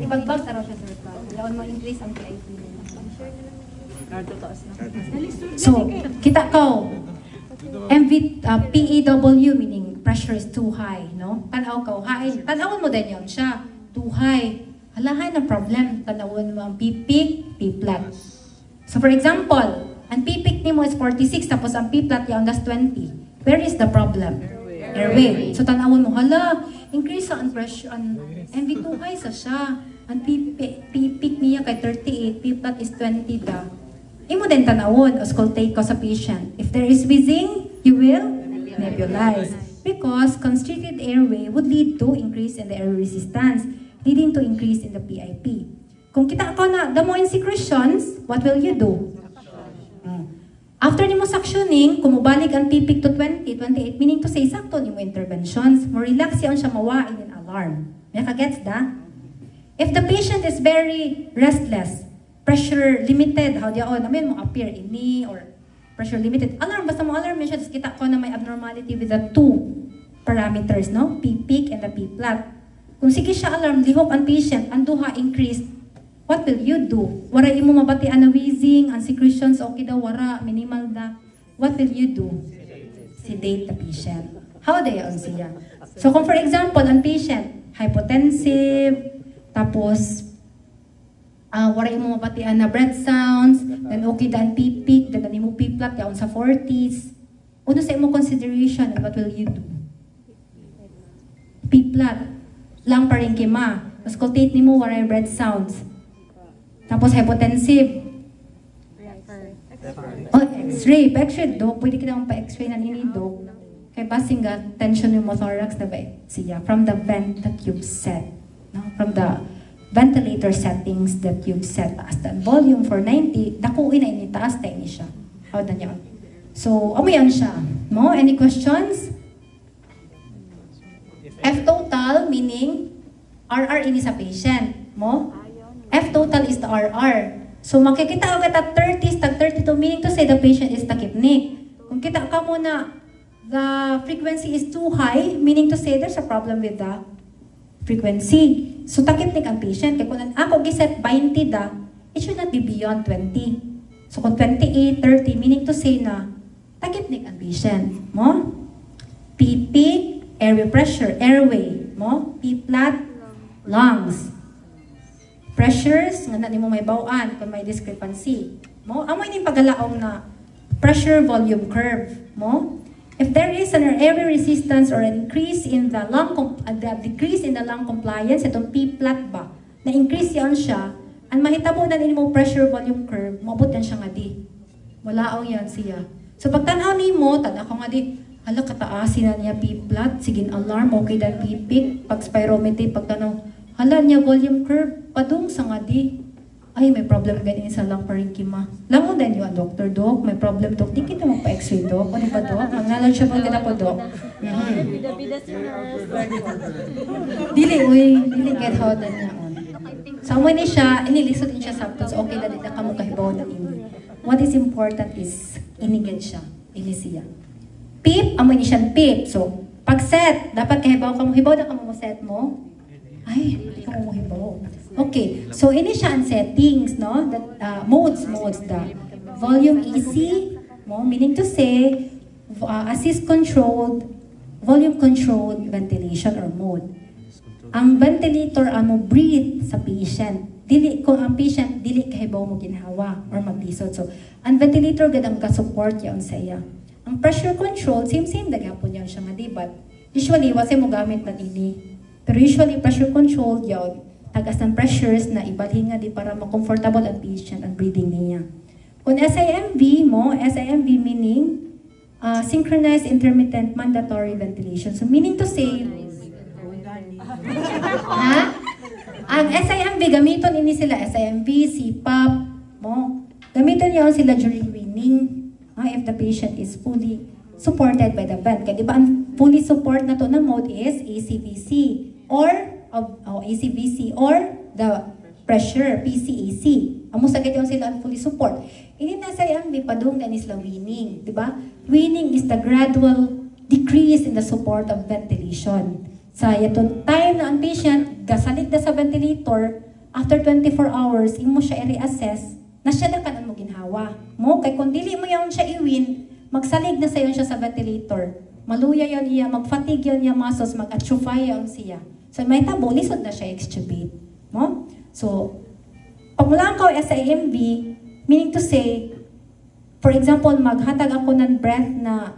Ibagbag sa raw siya, sir. Lawan mo increase ang PIP. So, kita ko, PEW meaning pressure is too high, no? Tanaw ka, tanawon mo din yun siya, too high. Halahay na problem, tanawon mo ang P-peak, P-flat. So for example, ang P-peak ni mo is 46, tapos ang P-flat yung that's 20. Where is the problem? Airway. So tanawon mo, hala, increase ang pressure, ang MV too high sa siya. Ang P-peak niya kay 38, P-flat is 20 da. Imo din tanawon, auscultate ko sa patient. If there is wheezing, you will nebulize. Because constricted airway would lead to increase in the air resistance, leading to increase in the PIP. Kung kita ko na damo in secretions, what will you do? After nimo suctioning, kumubalik ang P-peak to 20, 28, meaning to say, sakto nimo interventions, mo relax yan siya mawain in alarm. May kagets da? If the patient is very restless, pressure limited, how diyaon, namin mo appear ini or pressure limited. Alarm, basta mo alarm siya, tapos kita ko na may abnormality with the two parameters, no? P-peak and the P-flat. Kung sige siya alarm, lihok ang patient, ang duha increased, what will you do? Wara imo mabatian na wheezing, ang secretions, okay daw, wara, minimal da. What will you do? Sedate the patient. How dayon siya? So kung for example, ang patient, hypotensive, tapos, wala yung mga batian na breath sounds, then okay dan P-peak, then mo P-flat, yaon sa 40s. Uno sa imo consideration, what will you do? P-flat, lang pa rin kima. Auscultate ni mo, wala yung breath sounds. Tapos hypotensive. Oh, X-ray. Pa-X-ray, Doc. Pwede kita mong pa-X-ray na nini, Doc. Kaya basing tension yung thorax na ba siya from the vent that you've set. No? From the ventilator settings that you've set as the volume for 90, dakuin na initaas na ini siya. How na niya? So, yan siya. Mo, any questions? F total meaning RR ini sa patient. Mo? F total is the RR. So, makikita agad at 30, tag 32 meaning to say the patient is takipnik. Kung kita ka muna, the frequency is too high, meaning to say there's a problem with the frequency. So, takipnik ang patient. Kaya kung ako giset 20 da, it should not be beyond 20. So, kung 28, 30, meaning to say na, takipnik ang patient. Mo? P-peak, airway pressure, airway. Mo? P-flat, lungs. Pressures, nga na mo may bawaan, kung may discrepancy. Mo? Amoy ning pagalaong na pressure volume curve. Mo? If there is an airway resistance or an increase in the decrease in the lung compliance, itong P-flat ba, na-increase yan siya, ang mahitabo na mo pressure volume curve, maabot yan siya nga di. Walaong yan siya. So pagtanaw ni mo, tanaw ko nga di, hala kataasin na niya P-flat, sigin alarm, okay dan P-peak, pag spirometry, pagtanaw, hala niya volume curve, padung sa nga di. Ay, may problem ganyan sa lung parenchyma. Langon din yun, Dr. Doc, may problem, Doc. Di kita magpa-x-ray, Doc. Ano ba, Doc? Mag-knowledgeable kita po, Doc. Dili get how na niya. So, mo ni siya, inilisod din siya substance, okay na din na kamo kahibaw na ini. What is important is, inigad siya, inisiya. PIP, amo ni siya PIP. So, pag set, dapat kahibaw kamo, hibaw na kamo mo set mo. Ay, hindi ka mo hibaw. Okay, so ini siya ang settings, no? That, modes, the volume EC, mo, meaning to say, assist controlled, volume controlled ventilation or mode. Ang ventilator, mo breathe sa patient. Dili, kung ang patient, dili kahibaw mo ginhawa or maglisod. So, ang ventilator gad ang ka-support yan sa iya. Ang pressure control, same daghapon yan siya nga, di ba? Usually, wase mo gamit na ini. Pero usually, pressure controlled yan, tagas ng pressures na ibalhin nga di para ma-comfortable ang patient ang breathing niya. Kung SIMV mo, SIMV meaning synchronized intermittent mandatory ventilation. So meaning to say, ang SIMV, gamiton ini sila, SIMV, CPAP, mo, gamiton niya sila during weaning, if the patient is fully supported by the vent. Kaya di ba ang fully support na to na mode is ACVC or ACVC or the pressure, PCAC. Amo sa yung sila ang fully support. Ini na sa yung padung na sila weaning, di ba? Weaning is the gradual decrease in the support of ventilation. Sa yaton time na ang patient after 24 hours, imo siya i-reassess, na siya na kanon mo ginhawa. Mo, kay kung dili mo yan siya iwin, magsalig na sayon siya sa ventilator. Maluya yon iya, mag-fatigue yon iya muscles, mag-atrophy yon siya. So, may tabo, lisod na siya extubate. No? So, pag mula ka SIMV, meaning to say, for example, maghatag ako ng breath na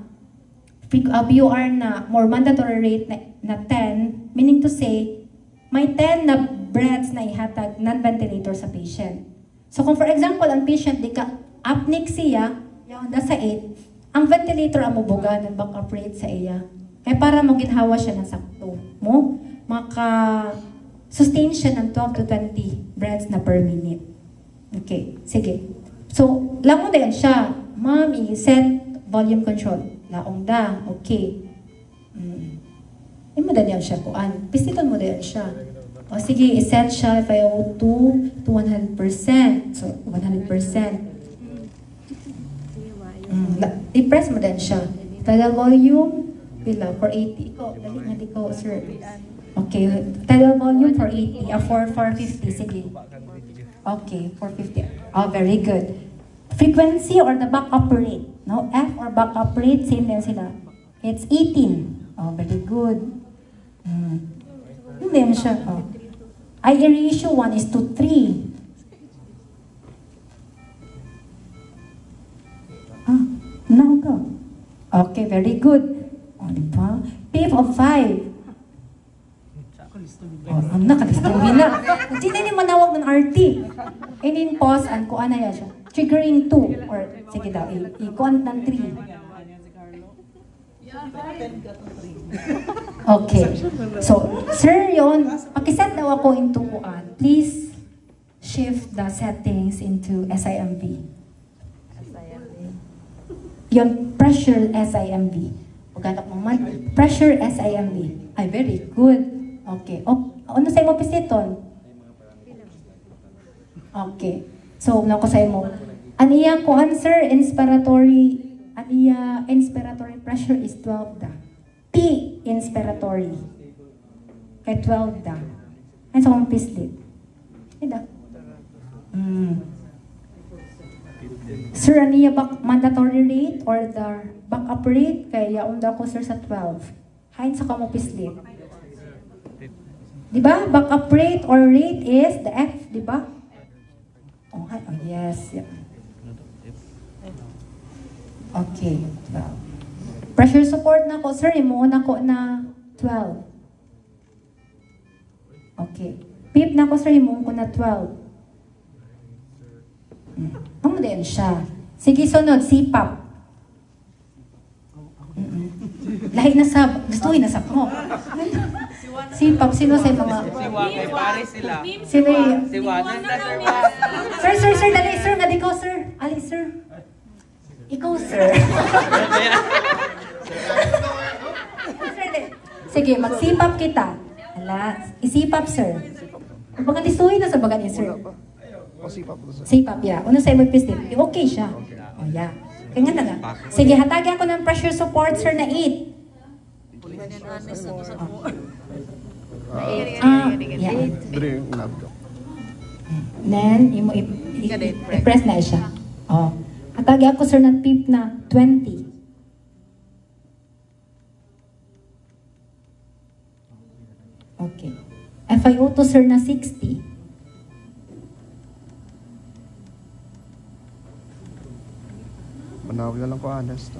BUR na more mandatory rate na 10, meaning to say, may 10 na breaths na ihatag non-ventilator sa patient. So kung for example, ang patient di ka apneic siya, yung nasa 8, ang ventilator ang mubuga ng backup rate sa iya. Kaya para maginhawa siya ng sakto mo, maka-sustain siya ng 12 to 20 breaths na per minute. Okay, sige. So, lang mo din siya, ma'am, i-set volume control. Laong da, okay. Mo din yan siya kuan. Pistiton mo din siya. O sige, i-set siya FiO2 to 100%. So, 100%. I-press mo din siya. Tidal volume, pila, 480. Ikaw, dali nga di ko, sir. Okay, tidal volume 480. 450, sige. Okay, 450. Oh, very good. Frequency or the backup rate. No, F or backup rate, same din sila. It's 18. Oh, very good. Hindi siya. Oh. IA ratio 1:3. Now go. Okay, very good. O, diba? PIF of 5. Oh, nakalistuhin na. Hindi na manawag ng RT. And in pause, and kuha na yan siya. Triggering 2. Or, sige daw, i-count ng 3. Okay. So, sir, yun. Pakiset daw ako into kuan. Please shift the settings into SIMV. Yung pressure SIMV. Pagkanak mo man, pressure SIMV. Ay, very good. Okay. O, ano sa'yo mo pisiton? Okay. So, ano ko sa'yo mo? Aniya ko, answer, inspiratory pressure is 12 da. P, inspiratory. Kay 12 da. Ano sa kong pislit? Ida. Sir, aniya mandatory rate or the backup rate? Kaya unda ko, sir, sa 12. Hain sa kong pislit. Diba? Backup rate or rate is the F, diba? Oh, yes. Yep. Okay, 12. Pressure support na ko, sir. Imuon ako na 12. Okay. PIP na ko, sir. Imuon ko na 12. Ano din siya? Sige, sunod. CPAP. Lahit na sab. Gustuhin na sab mo. CPAP. Sino sa mga... Siwa, kay pare sila. Sino Siwa, Sir, dali, sir. Nga di ko, sir. Ali, sir. Ikaw, sir. Sige, mag-sipap kita. Hala, isipap, sir. Baga lisuhin na sa baga niya, sir. Sipap, yeah. Una sa mag-pistit. Okay siya. Oh, yeah. Kaya nga na. Sige, hatagi ako ng pressure support, sir, na 8. Yeah. Then, i-press na siya. Oh. Hatagi ako, sir, ng PIP na 20. Okay. FiO2, sir, na 60. Manawag na lang ko, honest.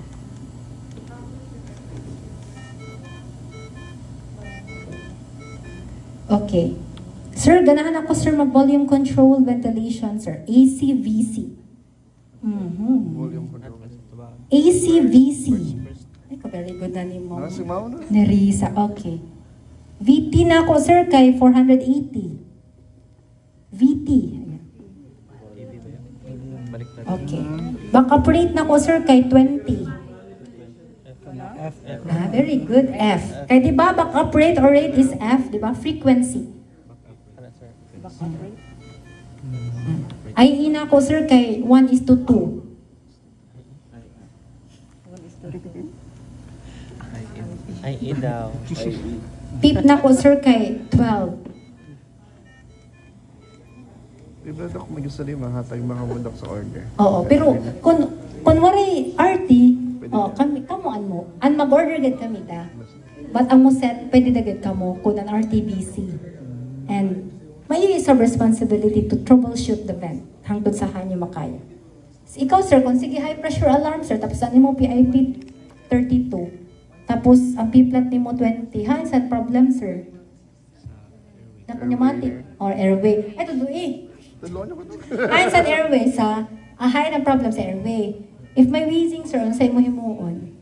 Okay. Sir, ganahan ako, sir, mag-volume control ventilation, sir. ACVC. Volume control. ACVC. Ay, very good na ni mo. Nasimaw na. Nerisa, okay. VT na ako, sir, kay 480. VT. Ayan. Okay. Backup rate na ako, sir, kay 20. Very good. F. Kaya di ba backup rate or rate is F, di ba? Frequency. IE na ako, sir, kay 1:2. IE daw. PIP na ko, sir, kay 12. Iba dok, may gusto din mahatag mga mundok sa order. Oo, pero kung waray RT, kamuan mo, an mag-order gad kami ta. But ang mo set, pwede na gad kamo kung an RTBC. And may is our responsibility to troubleshoot the vent hangtod sa kanya makaya. So, ikaw sir, kung sige high pressure alarm sir, tapos ano mo PIP 32, tapos ang P-plat ni mo 20, ha, saan problem sir? Pneumatic or airway. Ay, tuloy. Tulungan niyo ko dok. Ay, sa airway, sa hay na problem sa airway. If may wheezing, sir, unsay mo himuon?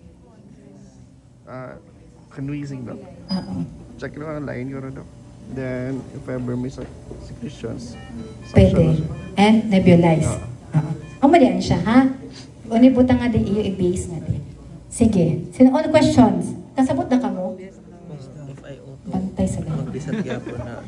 Conwheezing dok. Oo. Check lang ang line yun dok. Then, if ever may secretions, Pwede. And nebulize. Oo. Ang madiyan siya, ha? Unibutang nga di iyo i-base nga di. Sige. Sino all questions? Kasabot na ka mo? If I auto, Bantay sa lahat. mag-disat po na